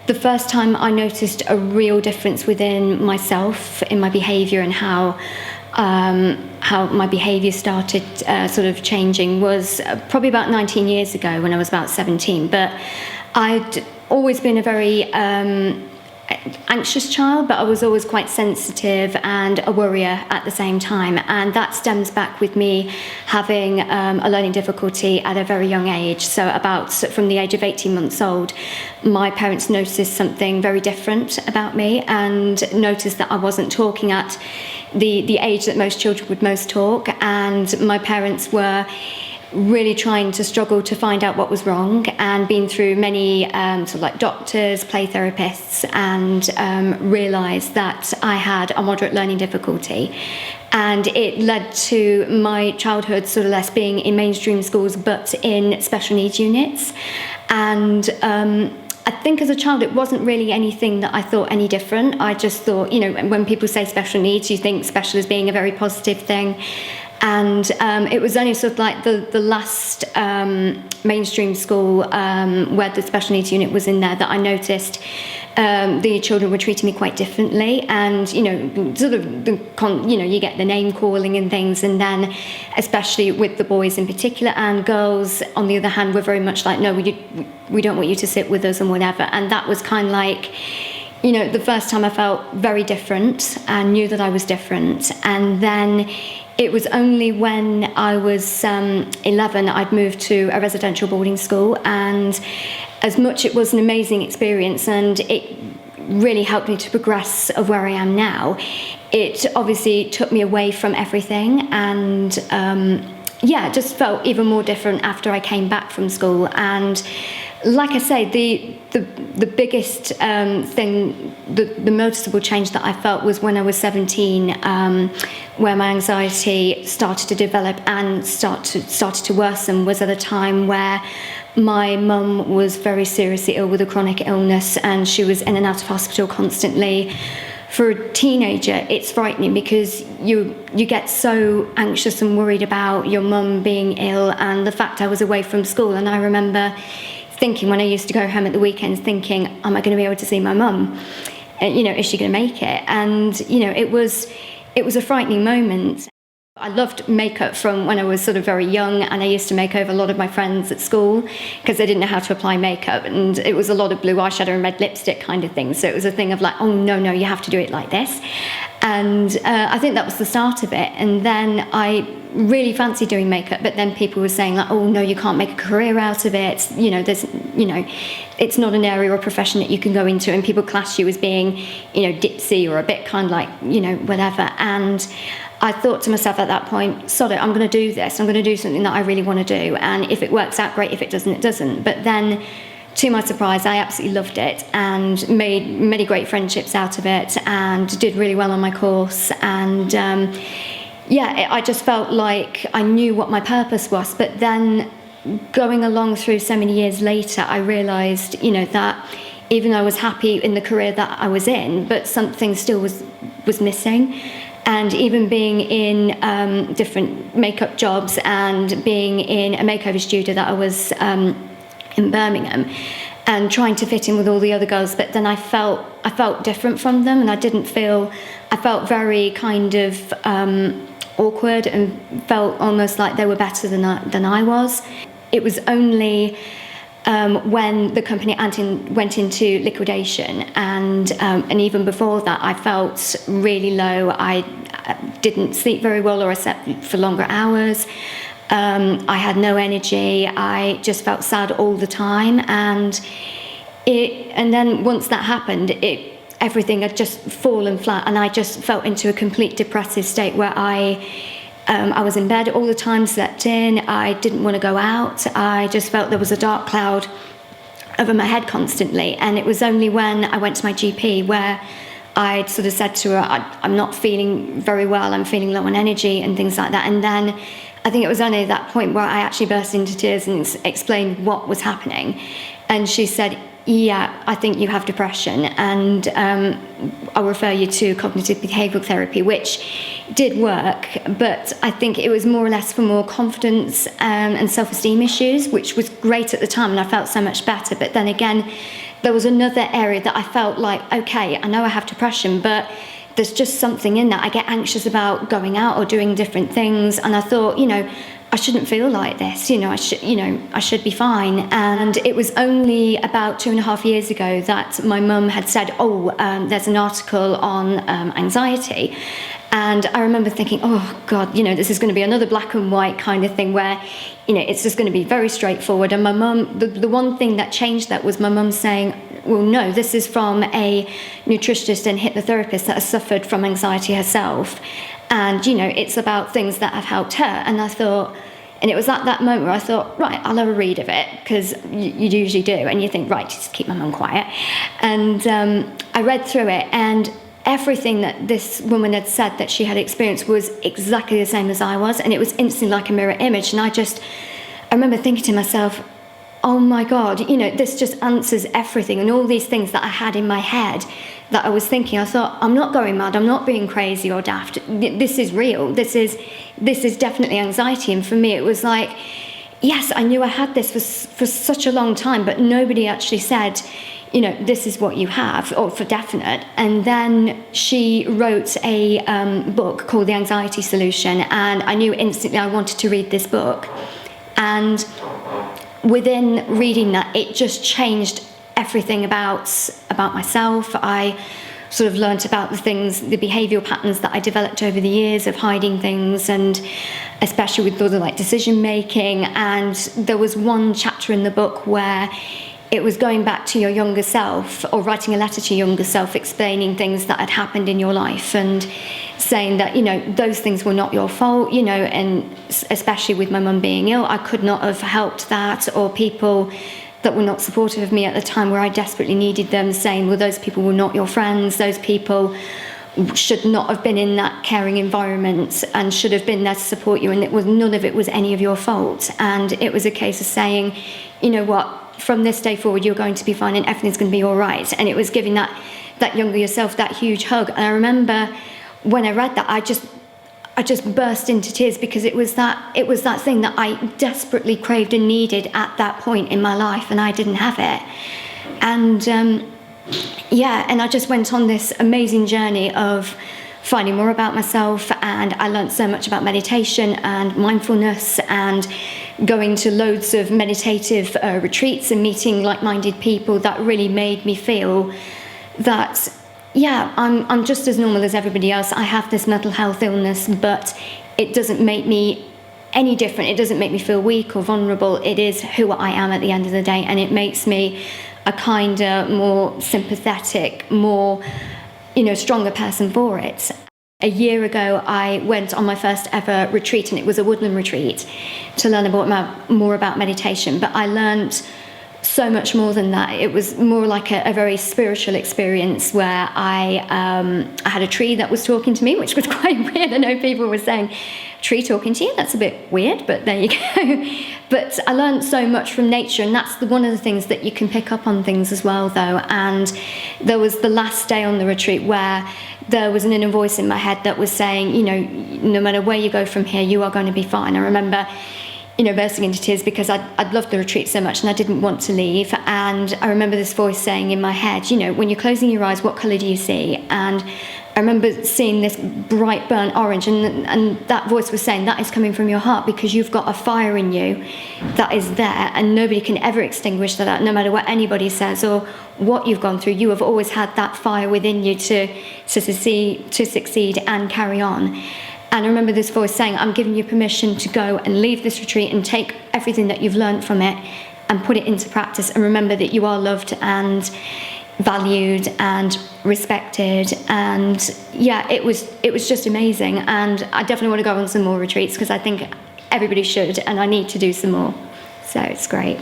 the first time I noticed a real difference within myself, in my behaviour and how my behaviour started sort of changing was probably about 19 years ago when I was about 17. But I'd always been a very anxious child, but I was always quite sensitive and a worrier at the same time, and that stems back with me having a learning difficulty at a very young age. So about from the age of 18 months old, my parents noticed something very different about me and noticed that I wasn't talking at the age that most children would most talk, and my parents were really trying to struggle to find out what was wrong, and been through many sort of like doctors, play therapists, and realised that I had a moderate learning difficulty. And it led to my childhood sort of less being in mainstream schools but in special needs units. And I think as a child it wasn't really anything that I thought any different. I just thought, you know, when people say special needs, you think special as being a very positive thing. And it was only sort of like the last mainstream school where the special needs unit was in there that I noticed the children were treating me quite differently. And, you know, sort of, you get the name calling and things. And then especially with the boys in particular, and girls, on the other hand, were very much like, no, we don't want you to sit with us and whatever. And that was kind of like, you know, the first time I felt very different and knew that I was different. And then it was only when I was 11 I'd moved to a residential boarding school, and as much it was an amazing experience and it really helped me to progress of where I am now, it obviously took me away from everything, and it just felt even more different after I came back from school. And like I say, the biggest thing, the noticeable change that I felt was when I was 17, where my anxiety started to develop and started to worsen, was at a time where my mum was very seriously ill with a chronic illness, and she was in and out of hospital constantly. For a teenager, it's frightening because you get so anxious and worried about your mum being ill, and the fact I was away from school. And I remember thinking, when I used to go home at the weekends, thinking, am I going to be able to see my mum? You know, is she going to make it? And, you know, it was a frightening moment. I loved makeup from when I was sort of very young, and I used to make over a lot of my friends at school because they didn't know how to apply makeup, and it was a lot of blue eyeshadow and red lipstick kind of thing. So it was a thing of like, oh no, you have to do it like this. And I think that was the start of it. And then I really fancied doing makeup, but then people were saying like, oh no, you can't make a career out of it. You know, it's not an area or profession that you can go into, and people class you as being, you know, ditzy or a bit kind of like, you know, whatever. And I thought to myself at that point, sod it, I'm going to do this. I'm going to do something that I really want to do. And if it works out, great. If it doesn't, it doesn't. But then, to my surprise, I absolutely loved it and made many great friendships out of it and did really well on my course. And I just felt like I knew what my purpose was. But then going along through so many years later, I realised, you know, that even though I was happy in the career that I was in, but something still was missing. And even being in different makeup jobs and being in a makeover studio that I was in Birmingham, and trying to fit in with all the other girls, but then I felt different from them, and I felt very kind of awkward and felt almost like they were better than I was. It was only when the company went into liquidation, and even before that, I felt really low. I didn't sleep very well, or I slept for longer hours. I had no energy. I just felt sad all the time, and then once that happened, everything had just fallen flat, and I just fell into a complete depressive state where I was in bed all the time, slept in. I didn't want to go out. I just felt there was a dark cloud over my head constantly. And it was only when I went to my GP where I'd sort of said to her, I'm not feeling very well, I'm feeling low on energy and things like that. And then I think it was only at that point where I actually burst into tears and explained what was happening. And she said, yeah, I think you have depression, and I'll refer you to cognitive behavioural therapy, which did work, but I think it was more or less for more confidence and self-esteem issues, which was great at the time, and I felt so much better. But then again, there was another area that I felt like, okay, I know I have depression, but there's just something in that. I get anxious about going out or doing different things, and I thought, I shouldn't feel like this. I should be fine. And it was only about 2.5 years ago that my mum had said, there's an article on anxiety. And I remember thinking, oh God, this is going to be another black and white kind of thing where, it's just going to be very straightforward. And my mum, the one thing that changed that was my mum saying, well, no, this is from a nutritionist and hypnotherapist that has suffered from anxiety herself. And, it's about things that have helped her. And I thought, and it was at that moment where I thought, right, I'll have a read of it, because you usually do. And you think, right, just keep my mum quiet. And I read through it, and everything that this woman had said that she had experienced was exactly the same as I was. And it was instantly like a mirror image. And I remember thinking to myself, oh my God, this just answers everything. And all these things that I had in my head that I was thinking, I thought, I'm not going mad, I'm not being crazy or daft. This is real. This is definitely anxiety. And for me, it was like, yes, I knew I had this for such a long time, but nobody actually said, this is what you have, or for definite. And then she wrote a book called The Anxiety Solution, and I knew instantly I wanted to read this book. And within reading that, it just changed everything about myself. I sort of learnt about the behavioural patterns that I developed over the years of hiding things, and especially with all the decision making. And there was one chapter in the book where it was going back to your younger self, or writing a letter to your younger self, explaining things that had happened in your life and saying that, those things were not your fault, and especially with my mum being ill, I could not have helped that, or people that were not supportive of me at the time where I desperately needed them, saying, well, those people were not your friends, those people should not have been in that caring environment and should have been there to support you, and none of it was any of your fault. And it was a case of saying, you know what, from this day forward, you're going to be fine and everything's going to be all right. And it was giving that younger yourself that huge hug. And I remember when I read that, I just burst into tears, because it was that thing that I desperately craved and needed at that point in my life, and I didn't have it. And and I just went on this amazing journey of finding more about myself, and I learned so much about meditation and mindfulness, and going to loads of meditative retreats and meeting like-minded people that really made me feel that, I'm just as normal as everybody else. I have this mental health illness, but it doesn't make me any different. It doesn't make me feel weak or vulnerable. It is who I am at the end of the day, and it makes me a kinder, more sympathetic, more, stronger person for it. A year ago, I went on my first ever retreat, and it was a woodland retreat to learn more about meditation. But I learned so much more than that. It was more like a very spiritual experience where I had a tree that was talking to me, which was quite weird. I know people were saying, tree talking to you? That's a bit weird, but there you go. But I learned so much from nature, and that's one of the things that you can pick up on things as well, though. And there was the last day on the retreat where there was an inner voice in my head that was saying, no matter where you go from here, you are going to be fine. I remember, bursting into tears because I'd loved the retreat so much and I didn't want to leave. And I remember this voice saying in my head, when you're closing your eyes, what colour do you see? And I remember seeing this bright burnt orange, and that voice was saying that is coming from your heart, because you've got a fire in you that is there, and nobody can ever extinguish that, no matter what anybody says or what you've gone through. You have always had that fire within you to succeed and carry on. And I remember this voice saying, I'm giving you permission to go and leave this retreat and take everything that you've learned from it and put it into practice, and remember that you are loved and valued and respected. And it was just amazing, and I definitely want to go on some more retreats, because I think everybody should, and I need to do some more, so it's great.